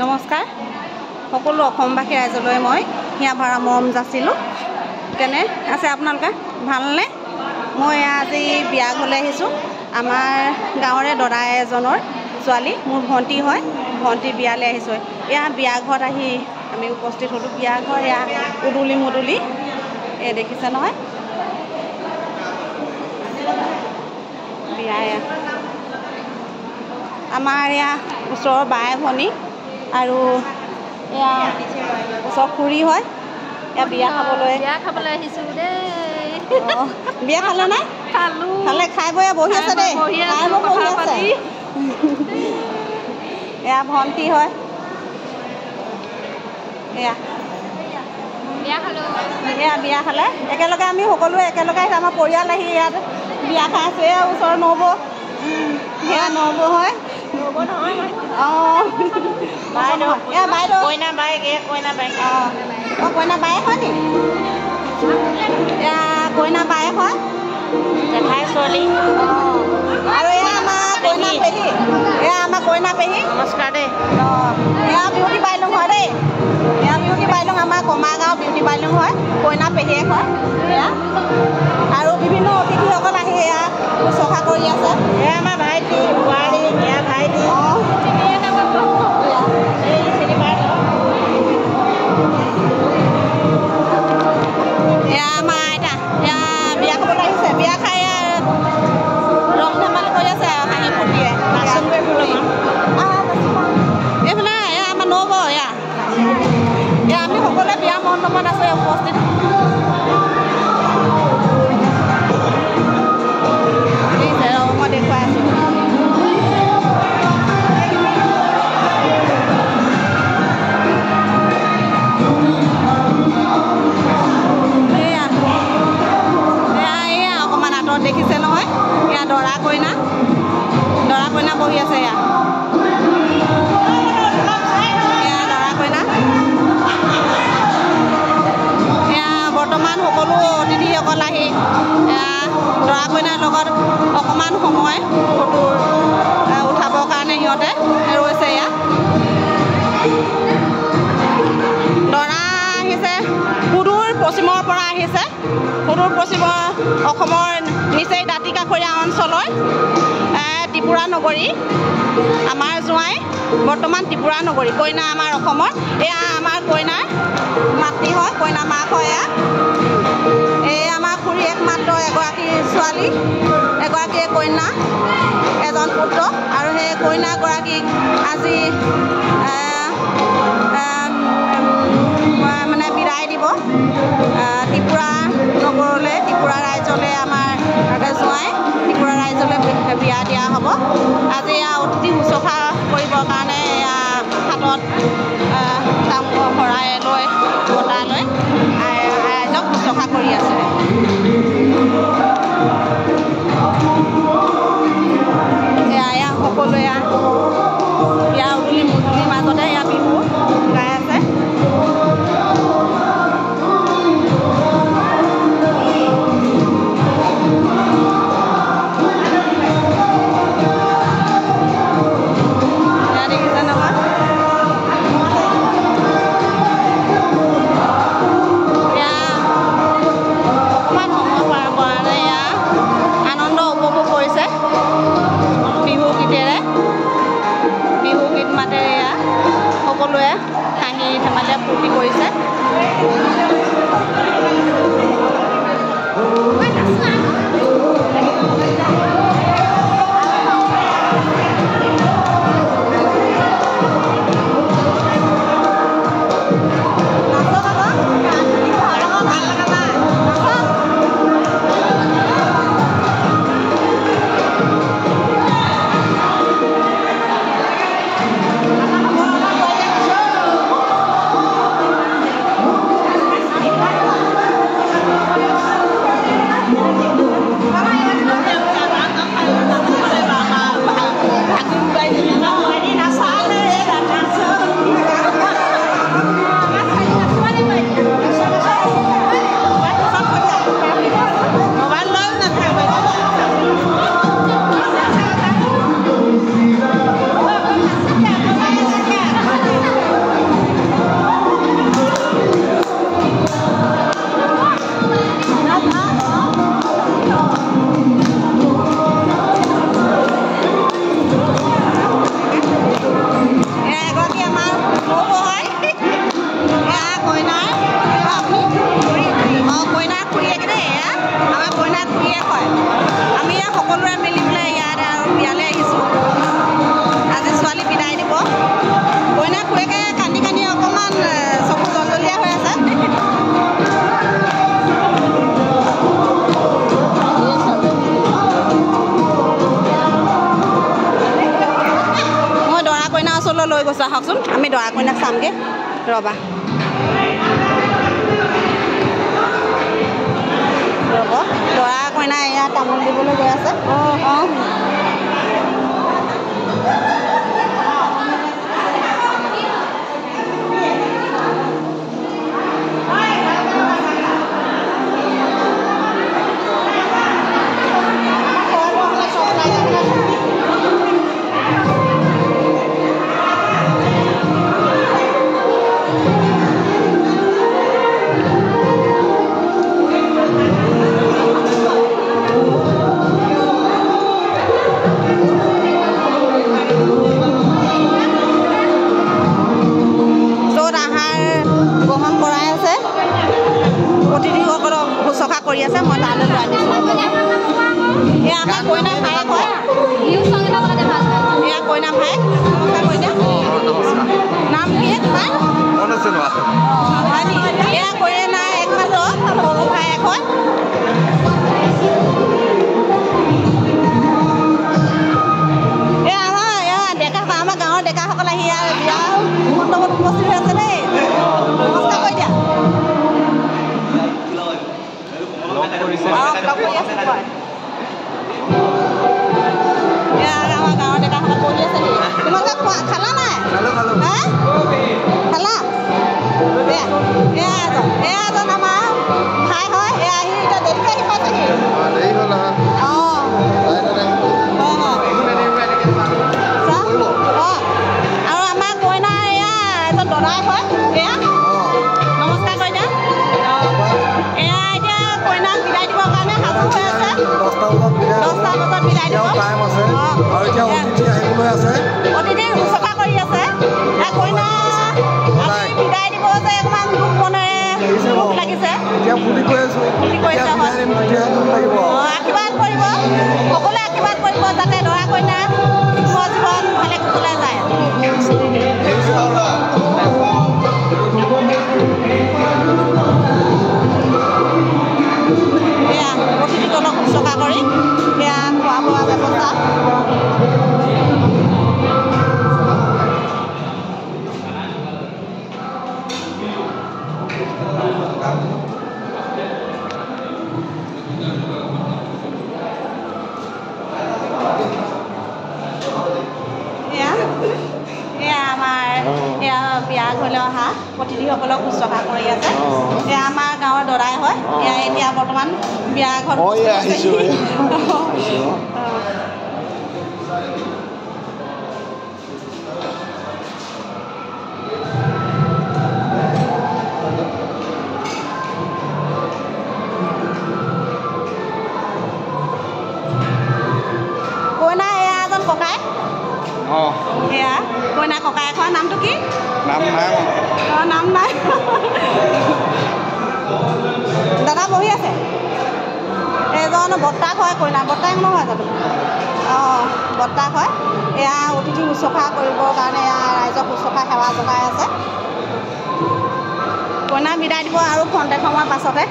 নমস্কাৰ সকলো অসমবাসী ৰাইজলৈ মই হিয়া ভৰা মৰম যাচিলোঁ। কেনে আছে আপোনালোকে ভালনে? মই আজি বিয়া ঘৰলৈ আহিছোঁ। আমাৰ গাঁৱৰে দদা এজনৰ ছোৱালী, মোৰ ভণ্টি হয়। ভণ্টি বিয়ালৈ আহিছোঁ। এয়া বিয়া ঘৰত আহি আমি উপস্থিত হ'লোঁ। বিয়া ঘৰ এয়া উদুলি মুদুলি দেখিছে নহয়। বিয়া আমাৰ এয়া ওচৰৰ বাই ভনী আৰু এয়া ওচৰ খুৰী হয়। এয়া বিয়া খাবলৈ আহিছোঁ দেই। বিয়া খালে নাই? খালে খাই বৈ বহি আছে দেই। বহি আছে। এয়া ভণ্টি হয়। এয়া বিয়া খালে একেলগে আমি সকলোৱে একেলগে আমাৰ পৰিয়াল আহি ইয়াত বিয়া খাই আছোঁ। এয়া ওচৰৰ নবৌ, সেয়া নবৌ হয়। অঁ বাইদেউ, এয়া বাইদেউ কইনা বাইক, কইনা বাইক। অঁ কইনা বায়েক হয় নি? এয়া কইনা বায়েক হয়, জেঠাই ছোৱালী। অঁ আৰু এয়া আমাৰ কইনা পেহী, এয়া আমাৰ কইনা পেহী। নমস্কাৰ দেই। অঁ এয়া বিউটি বাইলুং হয় দেই। এয়া বিউটি বাইলুং আমাৰ কমাৰগাঁও বিউটি বাইলুং হয়। কইনা পেহীয়েক হয় এয়া। আৰু বিভিন্ন অতিথিসকল আহি এয়া শুশ্ৰূষা কৰি আছে। এয়া আমাৰ ভাইটি বোৱাৰী, এয়া ভাইটি। অঁ এয়া আমাৰ আইতা, এয়া বিয়া খাবলৈ আহিছে। বিয়া খাই ৰং ধেমালি কৰি আছে আৰু হাঁহি ফূৰ্তিৰে। এইফালে এয়া আমাৰ নবৌ, এয়া আমি সকলোৱে বিয়া মণ্ডপত আছোঁ উপস্থিত। মই দেখুৱাই আছোঁ। দেখিছে নহয়, এয়া দৰা কইনা বহি আছে। এয়া দৰা কইনা। এয়া বৰ্তমান সকলো অতিথিসকল আহি দৰা কইনাৰ লগত অকণমান সময় ফটো উঠাবৰ কাৰণে সিহঁতে ৰৈছে। এয়া দৰা আহিছে সুদূৰ পশ্চিমৰ পৰা আহিছে। সুদূৰ পশ্চিমৰ অসমৰ নিচেই দাঁতি কাষৰীয়া অঞ্চলৰ ত্ৰিপুৰা নগৰী। আমাৰ জোঁৱাই বৰ্তমান ত্ৰিপুৰা নগৰী। কইনা আমাৰ অসমৰ। এয়া আমাৰ কইনাৰ মাতৃ হয়, কইনা মাক হয়। এই আমাৰ খুৰী একমাত্ৰ এগৰাকী ছোৱালী, এগৰাকী কন্যা, এজন পুত্ৰ। আৰু সেই কইনাগৰাকীক আজি মানে বিদায় দিব ত্ৰিপুৰা নগৰলৈ, ত্ৰিপুৰা ৰাইজলৈ। আমাৰ জোঁৱাই ত্ৰিপুৰা ৰাইজলৈ বিয়া দিয়া হ'ব। আজি এয়া অতিথি শুশ্ৰূষা কৰিবৰ কাৰণে এয়া হাতত শৰাই লৈ বঁটা লৈ ৰাইজক শুশ্ৰূষা কৰি আছে। এয়া সকলোৱে এয়া উদুলি মুদুলিৰ মাজতে এয়া বিহু গাই আছে। সকলোৱে হাঁহি ধেমালিৰে ফূৰ্তি কৰিছে। ওচৰলৈ লৈ গৈছোঁ আহকচোন আমি দৰা কইনাক চামগৈ ৰ'বা ৰ'ব দৰা কইনা এয়া তামোল দিবলৈ গৈ আছে অঁ কৰি আছে মই তালৈ লৈ আনিছোঁ এয়া আমাৰ কইনা ভায়েক হয় এয়া কইনা ভায়েক নমস্কাৰ কৈ দিয়া নাম কি তোমাৰ এয়া কইনা একমাত্ৰ সৰু ভায়েক হয় এয়া আমাৰ ডেকা আমাৰ গাঁৱৰ ডেকাসকল আহি বিয়া মণ্ডপত উপস্থিত হৈ আছে দেই নমস্কাৰ কৈ দিয়া আমাৰ গাঁৱৰ ডেকাসকল পঢ়ি আছে নেকি তোমালোকে খালা নাই খালা এজন আমাৰ ভাই হয় এয়া আহি এতিয়া দেৰিকৈ আহি পাইছেহি আৰু আমাৰ কইনা এয়া এজন দৰাই হয় এয়া নমস্কাৰ কৈ দিয়া এয়া এতিয়া কইনাক বিদায় দিবৰ কাৰণে সাজু হৈ আছে 10টা বজাত বিদায় দিব অতিথি শুশ্ৰূষা কৰি আছে কইনা আমি বিদায় দিব যে অকণমান দুখ মনেৰে দুখ লাগিছে ফূৰ্তি কৰিছে আশীৰ্বাদ কৰিব সকলোৱে আশীৰ্বাদ কৰিব যাতে দৰা কইনা জীৱন ভালে কুশলে যায় এয়া অতিথিজনক শুশ্ৰূষা কৰি সেয়া খোৱা বোৱা ব্যৱস্থা বিয়া ঘৰলৈ অহা অতিথিসকলক শুশ্ৰূষা কৰি আছে এয়া আমাৰ গাঁৱৰ দৰাই হয় এয়া এতিয়া বৰ্তমান বিয়া ঘৰ কইনা এয়া এজন ককাই এয়া কইনা ককাই খোৱা নামটো কি নাম নাই দাদা বহি আছে এজন বৰ্তাক হয় কইনা বৰ্তাক নহয় জানো অঁ বৰ্তাক হয় এয়া অতিথি শুশ্ৰূষা কৰিবৰ কাৰণে এয়া ৰাইজক শুশ্ৰূষা সেৱা যোগাই আছে কইনা বিদায় দিব আৰু খন্তেক সময়ৰ পাছতে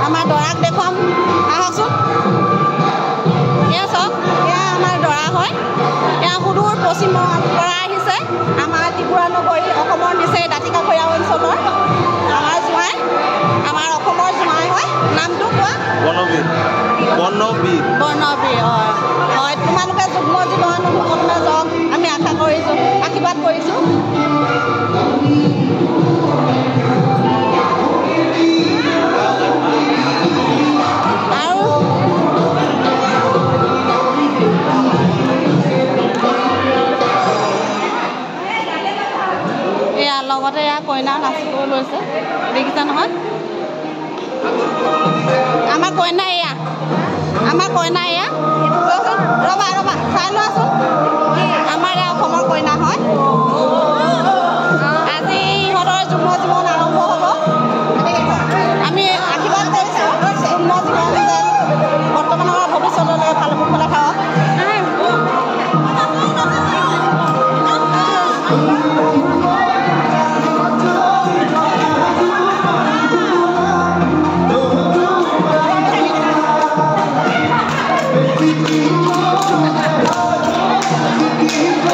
আমাৰ দৰাক দেখুৱাম আহকচোন এয়া চাওক এয়া আমাৰ দৰা হয় এয়া সুদূৰ পশ্চিমৰ পৰা আহিছে আমাৰ ত্ৰিপুৰা নগৰী অসমৰ নিচেই দাঁতিকাষৰীয়া অঞ্চলৰ আমাৰ জোঁৱাই আমাৰ অসমৰ জোঁৱাই হয় নামটো কোৱা বৰ্ণবীৰ হয় তোমালোকে যুগ্ম জীৱন সুখমে যাওক আমি আশা কৰিছোঁ আশীৰ্বাদ কৰিছোঁ আৰু এয়া লগতে এয়া কইনা নাচিব লৈছে দেখিছা নহয় আমাৰ কইনা এয়া ৰ'বা চাই লোৱাচোন আমাৰ এয়া অসমৰ কইনা হয় আজি ইহঁতৰ যুগ্ম জীৱন আৰম্ভ হ'ব আমি আশীৰ্বাদ কৰিছোঁ যুগ্ম জীৱন যেন বৰ্তমানৰ ভৱিষ্যতলৈ ফালে খাওক Thank you.